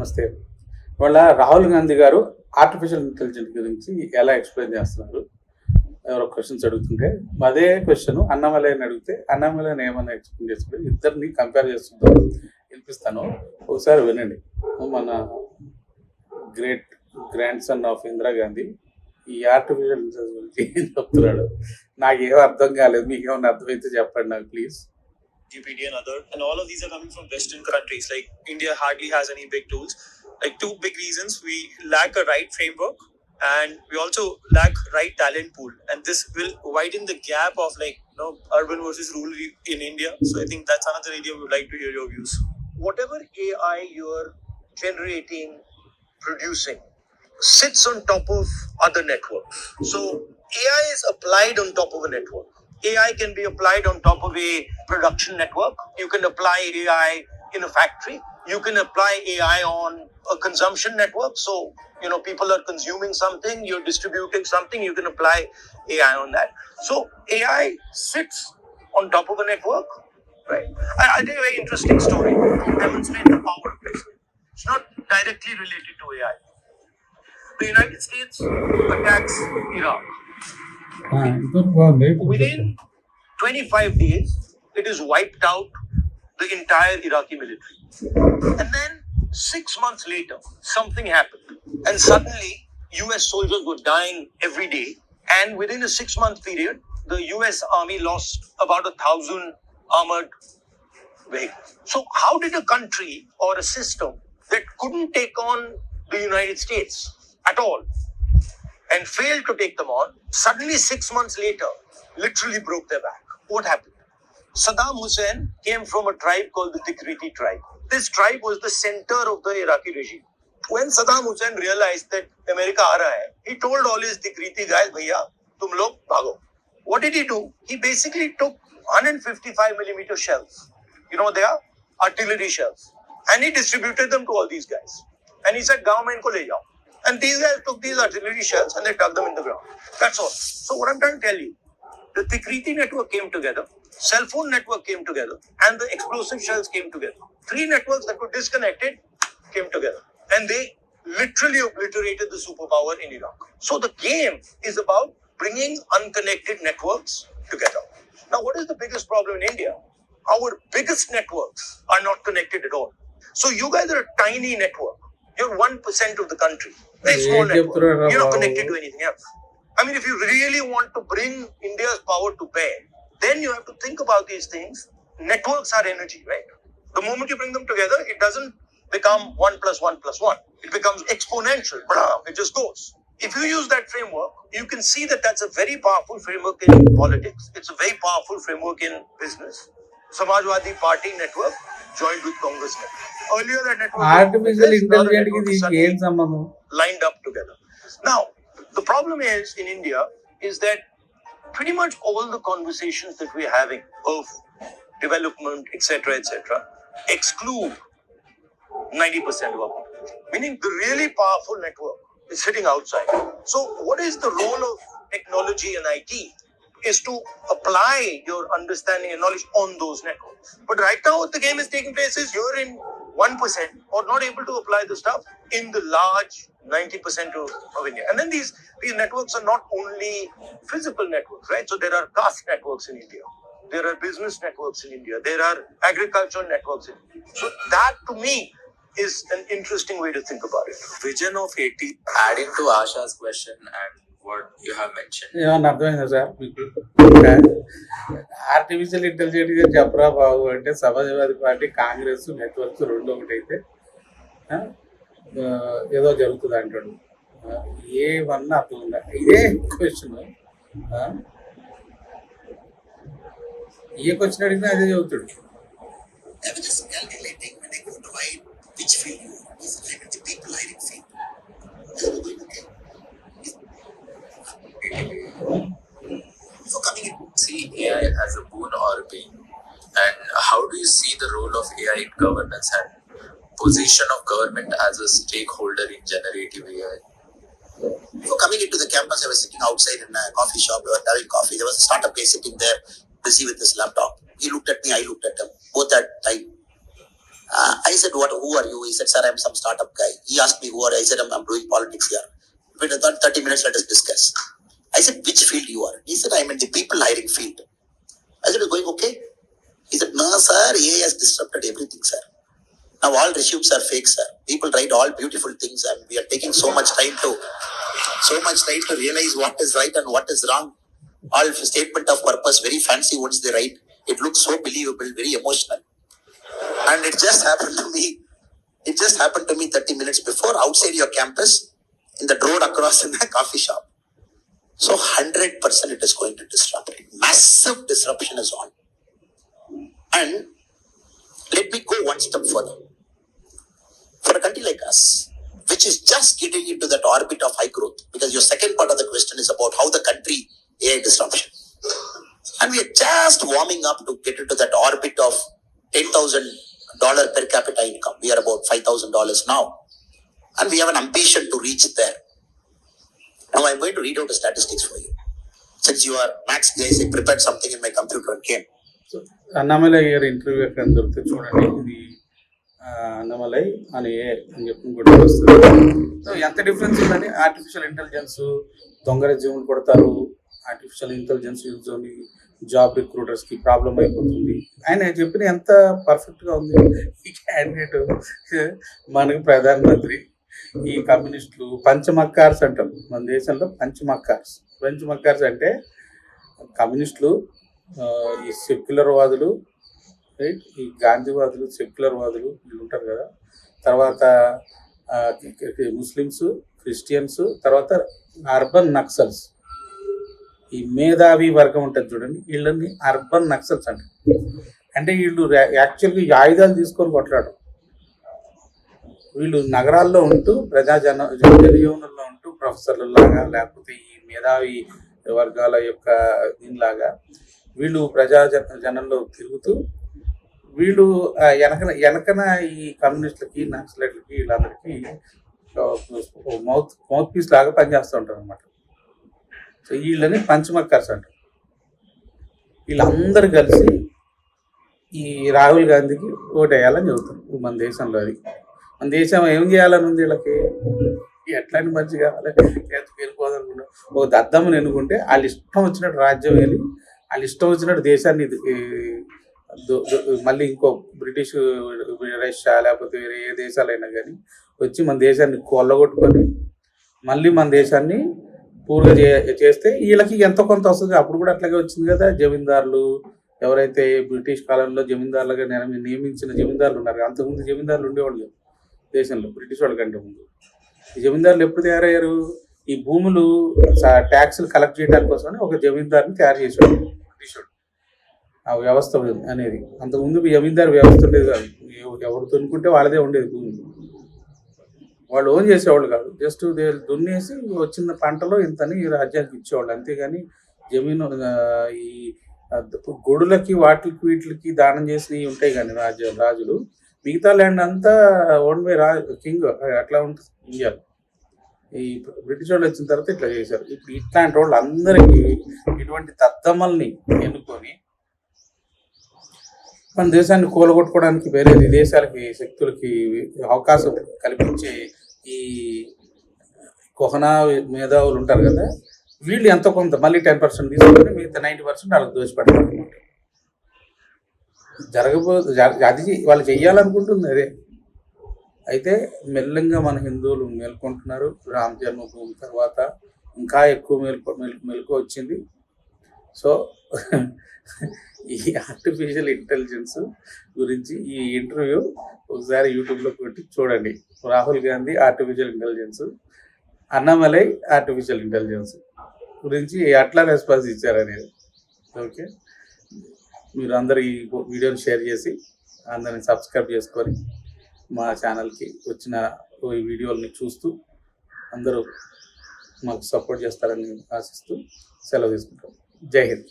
నమస్తే. ఇవాళ రాహుల్ గాంధీ గారు ఆర్టిఫిషియల్ ఇంటెలిజెన్స్ గురించి ఎలా ఎక్స్ప్లెయిన్ చేస్తున్నారు? ఎవరో క్వశ్చన్స్ అడుగుతుంటే అదే క్వశ్చన్ అన్నమలైని అడిగితే అన్నమలైని ఏమన్నా ఎక్స్ప్లెయిన్ చేస్తుంటే ఇద్దరిని కంపేర్ చేస్తుందో వినిపిస్తాను, ఒకసారి వినండి. మన గ్రాండ్ సన్ ఆఫ్ ఇందిరాగాంధీ ఈ ఆర్టిఫిషియల్ ఇంటెలిజెన్స్ గురించి ఏం చెప్తున్నాడు నాకేం అర్థం కాలేదు. మీకు ఏమన్నా అర్థమైతే చెప్పండి నాకు please. GPT and other, and all of these are coming from Western countries. Like India hardly has any big tools. Like two big reasons: we lack a right framework, and we also lack right talent pool. And this will widen the gap of urban versus rural in India. So I think that's another area we would like to hear your views. Whatever AI you're generating, producing, sits on top of other networks. So AI is applied on top of a network. AI can be applied on top of a production network. You can apply AI in a factory. You can apply AI on a consumption network. So, people are consuming something, you're distributing something, you can apply AI on that. So, AI sits on top of a network, right? I'll tell you a very interesting story to demonstrate the power of it. It's not directly related to AI. The United States attacks Iraq. Within 25 days, it is wiped out the entire Iraqi military. And then 6 months later, something happened. And suddenly, US soldiers were dying every day. And within a 6-month period, the US army lost about 1,000 armored vehicles. So how did a country or a system that couldn't take on the United States at all and failed to take them on, suddenly 6 months later, literally broke their back? What happened? Saddam Hussein came from a tribe called the Tigriti tribe. This tribe was the center of the Iraqi regime. When Saddam Hussein realized that America aa raha hai, he told all his Tigriti guys, "Bhaiya, tum log bhago." What did he do? He basically took 155mm shells. They are artillery shells. And he distributed them to all these guys. And he said, "Gaon mein inko le jao." And these guys took these artillery shells and they dug them in the ground. That's all. So what I'm trying to tell you, the Tigriti network came together, cell phone network came together, and the explosive shells came together. 3 networks that were disconnected came together. And they literally obliterated the superpower in Iraq. So the game is about bringing unconnected networks together. Now, what is the biggest problem in India? Our biggest networks are not connected at all. So you guys are a tiny network. You're 1% of the country. Very small network. You're not connected to anything else. I mean, if you really want to bring India's power to bear, then you have to think about these things. Networks are energy, right? The moment you bring them together, it doesn't become 1 + 1 + 1. It becomes exponential. It just goes. If you use that framework, you can see that that's a very powerful framework in politics. It's a very powerful framework in business. Samajwadi Party network joined with Congress network. Earlier that network artificial intelligence సంబంధం lined up together. Now, the problem is in India is that pretty much all the conversations that we're having of development, etc., exclude 90% of our population. Meaning the really powerful network is sitting outside. So what is the role of technology and IT? Is to apply your understanding and knowledge on those networks. But right now what the game is taking place is you're in 1% or not able to apply the stuff in the large 90% of India. And then these networks are not only physical networks, right? So there are caste networks in India. There are business networks in India. There are agricultural networks in India. So that to me is an interesting way to think about it. Vision of 80, adding to Asha's question and what you have mentioned. ఏమన్నా అర్థమైందా sir మీకు? Artificial intelligence చెప్పరా బాబు అంటే Samajwadi party Congress networks రెండు ఒకటైతే ఏదో జరుగుతుంది అంటాడు. ఏమన్నా అర్థం ఉందా? ఇదే క్వశ్చన్ ఏ క్వశ్చన్ అడిగినా అదే చదువుతాడు. See AI as a boon or a bane, and how do you see the role of AI in governance and position of government as a stakeholder in generative AI? Before coming into the campus, I was sitting outside in a coffee shop. We were having coffee. There was a startup guy sitting there, busy with his laptop. He looked at me, I looked at him. Both had time. I said, who are you? He said, sir, I'm some startup guy. He asked me, who are you? I said, I'm doing politics here. Within 30 minutes, let us discuss. I said, which field you are? He said, I'm in the people hiring field. I said, it's going okay? He said, no, sir, AI has disrupted everything, sir. Now all resumes are fake, sir. People write all beautiful things, and we are taking so much time to realize what is right and what is wrong. All statement of purpose, very fancy words they write. It looks so believable, very emotional. And it just happened to me. 30 minutes before, outside your campus, in the road across in the coffee shop. So 100% it is going to disrupt. Massive disruption is on. And let me go one step further. For a country like us, which is just getting into that orbit of high growth, because your second part of the question is about how the country AI disruption. And we are just warming up to get into that orbit of $10,000 per capita income. We are about $5,000 now. And we have an ambition to reach there. Now I'm going to read out the statistics for you. Since you are Max guys, I prepared something in my computer and came. So Annamalai గారి interview ఎక్కడ దొరికితే చూడండి, ఇది అన్నామలై అని అని చెప్పి కూడా వస్తుంది. సో ఎంత డిఫరెన్స్ ఉందని, ఆర్టిఫిషియల్ ఇంటెలిజెన్స్ దొంగ రెజ్యూమ్లు కొడతారు, ఆర్టిఫిషియల్ ఇంటెలిజెన్స్ యూజ్ అని జాబ్ రిక్రూటర్స్కి ప్రాబ్లం అయిపోతుంది. ఆయన చెప్పిన ఎంత పర్ఫెక్ట్గా ఉంది. ఈ క్యాండిడేట్ మనకు ప్రధానమంత్రి, ఈ కమ్యూనిస్టులు పంచమక్కార్స్ అంటాం మన దేశంలో. పంచమక్కార్స్ అంటే కమ్యూనిస్టులు, ఈ సెక్యులర్ వాదులు, రైట్, ఈ గాంధీవాదులు, సెక్యులర్ వాదులు వీళ్ళు ఉంటారు కదా, తర్వాత ముస్లిమ్స్, క్రిస్టియన్స్, తర్వాత అర్బన్ నక్సల్స్, ఈ మేధావి వర్గం ఉంటుంది చూడండి, వీళ్ళని అర్బన్ నక్సల్స్ అంటారు. అంటే వీళ్ళు యాక్చువల్గా ఈ ఆయుధాలు తీసుకొని కొట్లాడరు. వీళ్ళు నగరాల్లో ఉంటూ జనజీవనంలో ఉంటూ ప్రొఫెసర్లలాగా, లేకపోతే ఈ మేధావి వర్గాల యొక్క దీనిలాగా వీళ్ళు జనంలో తిరుగుతూ వీళ్ళు వెనకన ఈ కమ్యూనిస్టులకి, నక్సలైట్లకి, వీళ్ళందరికీ మౌత్ పీస్ లాగా పనిచేస్తూ ఉంటారు అనమాట. సో వీళ్ళని పంచమక్కర్స్ అంటారు. వీళ్ళందరూ కలిసి ఈ రాహుల్ గాంధీకి ఓటేయాలని చెబుతారు. మన దేశంలో అది, మన దేశం ఏం చేయాలని ఉంది వీళ్ళకి, ఎట్లాంటి మంచి కావాలి, వెళ్ళిపోదనుకుంటా ఒక దద్దమ్మని ఎన్నుకుంటే వాళ్ళు ఇష్టం వచ్చినట్టు రాజ్యం వెళ్ళి, వాళ్ళు ఇష్టం వచ్చినట్టు దేశాన్ని మళ్ళీ ఇంకో బ్రిటిష్, రష్యా, లేకపోతే వేరే ఏ దేశాలైనా కానీ వచ్చి మన దేశాన్ని కొల్లగొట్టుకొని మళ్ళీ మన దేశాన్ని పూర్గా చేస్తే వీళ్ళకి ఎంతో కొంత వస్తుంది. అప్పుడు కూడా అట్లాగే వచ్చింది కదా. జమీందారులు ఎవరైతే బ్రిటిష్ కాలంలో జమీందారులుగా నియమించిన జమీందారులు ఉన్నారు, అంతకుముందు జమీందారులు ఉండేవాళ్ళు దేశంలో బ్రిటిష్ వాళ్ళ కంటే ముందు. ఈ జమీందారులు ఎప్పుడు తయారయ్యారు? ఈ భూములు ట్యాక్సులు కలెక్ట్ చేయడానికి కోసమని ఒక జమీందారుని తయారు చేసేవాడు బ్రిటిష్ వాడు. ఆ వ్యవస్థ అనేది అంతకుముందు జమీందారు వ్యవస్థ ఉండేది కాదు. ఎవరు దున్నుకుంటే వాళ్ళదే ఉండేది భూమి. వాళ్ళు ఓన్ చేసేవాళ్ళు కాదు, జస్ట్ దున్నేసి వచ్చిన పంటలో ఇంతని రాజ్యానికి ఇచ్చేవాళ్ళు, అంతేగాని జమీను ఈ గొడులకి వీటికి దానం చేసినవి ఉంటాయి కానీ రాజులు, మిగతా ల్యాండ్ అంతా ఓన్ బై కింగ్. అట్లా ఉంటుంది ఇండియాలో. ఈ బ్రిటిష్ వాళ్ళు వచ్చిన తర్వాత ఇట్లా చేశారు. ఇప్పుడు ఇట్లాంటి వాళ్ళు అందరికీ ఇటువంటి దద్దమ్మల్ని ఎన్నుకొని మన దేశాన్ని కూలగొట్టుకోవడానికి వేరే దేశాలకి, శక్తులకి అవకాశం కల్పించే ఈ కొహనా మేధావులు ఉంటారు కదా, వీళ్ళు ఎంతో కొంత మళ్ళీ 10% తీసుకొని మిగతా 90% వాళ్ళకి దోచిపెడతారు అనమాట. అది వాళ్ళు చెయ్యాలనుకుంటుంది అదే. అయితే మెల్లంగా మన హిందువులు మేల్కొంటున్నారు. రామ జన్మభూమి తర్వాత ఇంకా ఎక్కువ మెలకు వచ్చింది. సో ఈ ఆర్టిఫిషియల్ ఇంటెలిజెన్స్ గురించి ఈ ఇంటర్వ్యూ ఒకసారి యూట్యూబ్లో పెట్టి చూడండి. Rahul Gandhi artificial intelligence, Annamalai artificial intelligence గురించి ఎట్లా రెస్పాన్స్ ఇచ్చారనేది. ఓకే, మీరు అందరు ఈ వీడియోని షేర్ చేసి అందరిని సబ్స్క్రైబ్ చేసుకొని మా ఛానల్కి వచ్చిన ఈ వీడియోలని చూస్తూ అందరూ మాకు సపోర్ట్ చేస్తారని ఆశిస్తూ సెలవు తీసుకుంటాం. జై హింద్.